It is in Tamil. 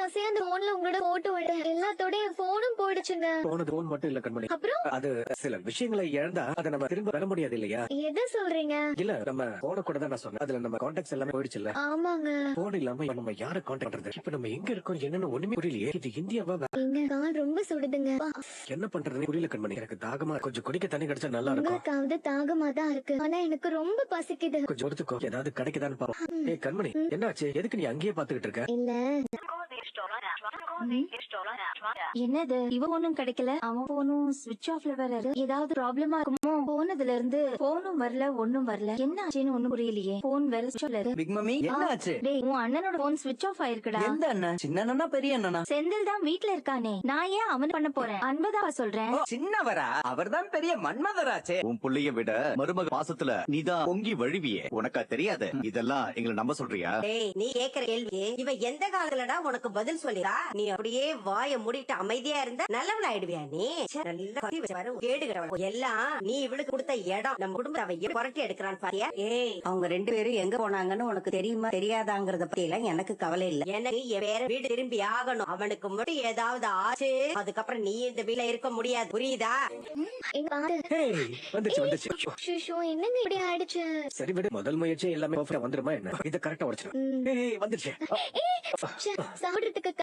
ஆசையா அந்த போன்ல உங்களோட போட்டோ விட்டேன். எல்லாத்தோட போனும் போயிடுச்சுங்க. போனது போன் மட்டும் இல்ல கண்மணி. அப்புறம் அது சில விஷயங்களை இழந்தா அதை நம்ம திரும்ப வர முடியாது இல்லையா? எதை சொல்றீங்க? இல்ல நம்ம போன கூட தான் நான் சொன்னேன். அதுல நம்ம கான்டாக்ட்ஸ் எல்லாமே போயிடுச்சுல்ல. ஆமாங்க. போன் இல்லாம இப்ப நம்ம யார கான்டாக்ட் பண்றது? இப்ப நம்ம எங்க இருக்கோம் என்னன்னு ஒண்ணுமே புரியலையே. இது இந்தியாவா? எங்க கால் ரொம்ப சுடுதுங்க. என்ன பண்றதுன்னு புரியல கண்மணி. எனக்கு தாகமா கொஞ்சம் குடிக்க தண்ணி கிடைச்சா நல்லா இருக்கும். உங்களுக்காவது தாகமா தான் இருக்கு. ஆனா எனக்கு ரொம்ப பசிக்குது. கொஞ்சம் ஒருத்துக்கோ, ஏதாவது கிடைக்குதான்னு பாப்போம். ஏய் கண்மணி, என்னாச்சு? எதுக்கு நீ அங்கேயே பாத்துக்கிட்டு இருக்க? இல்ல. என்னது இவ ஒண்ணும் கிடைக்கல, அவன் போனும் ஸ்விட்ச் ஆஃப்ல வேற இருக்கு. ஏதாவது ப்ராப்ளமா இருக்குமோ? போனதுல இருந்து போனும் வரல, ஒண்ணும் வரல. என்ன ஆச்சுன்னு ஒண்ணும் புரியலையே. போன் வேற ஸ்விட்ச் ஆஃப்ல இருக்கு. பிக் மம்மி என்ன ஆச்சு? டேய், உன் அண்ணனோட போன் ஸ்விட்ச் ஆஃப் ஆயிருக்குடா. எந்த அண்ணன்? சின்ன அண்ணனா பெரிய அண்ணனா? செந்தில் தான் வீட்ல இருக்கானே. நான் ஏன் அவன் பண்ண போறேன்? அன்பதா சொல்றேன். சின்னவரா? அவர்தான் பெரிய மன்மதராச்சே. உன் புள்ளைய விட மருமக பாசத்துல நீதான் பொங்கி வழிவியே. உனக்கா தெரியாது? இதெல்லாம் எங்களை நம்ப சொல்றியா? டேய், நீ கேக்குற கேள்வி இவ எந்த காலத்துலடா உனக்கு பதில் சொல்லிடா? நீ அப்படியே வாய மூடிட்டு அமைதியா இருந்தா நல்லவன் ஆயிடுவியா நீ? ச்சே, நல்லா கத்தி வச்சு வர கேடுகிறவன். எல்லாம் நீ இவளுக்கு கொடுத்த இடம். நம்ம குடும்பத்தை அவ புரட்டி எடுக்கிறான் பாரியா? ஏய், அவங்க 2 பேரும் எங்க போனாங்கன்னு உனக்கு தெரியுமா தெரியாதாங்கறத பத்தி எல்லாம் எனக்கு கவலை இல்ல. எனக்கு என் வேற வீடு திரும்பி ஆகணும். அவனுக்கு மட்டும் ஏதாவது ஆச்சு, அதுக்கப்புறம் நீ இந்த வீட்ல இருக்க முடியாது. புரியுதா? எங்க பாரு. ஏய், வந்துச்சு வந்துச்சு. ஷூ என்னங்க இப்படி ஆயிடுச்சு? சரி விடு, முதல் முயற்சி எல்லாமே பர்ஃபெக்ட்டா வந்துருமா என்ன? இத கரெக்டா உடைச்சிடும். ஏய் வந்துச்சு. சாப்பிடுறதுக்கு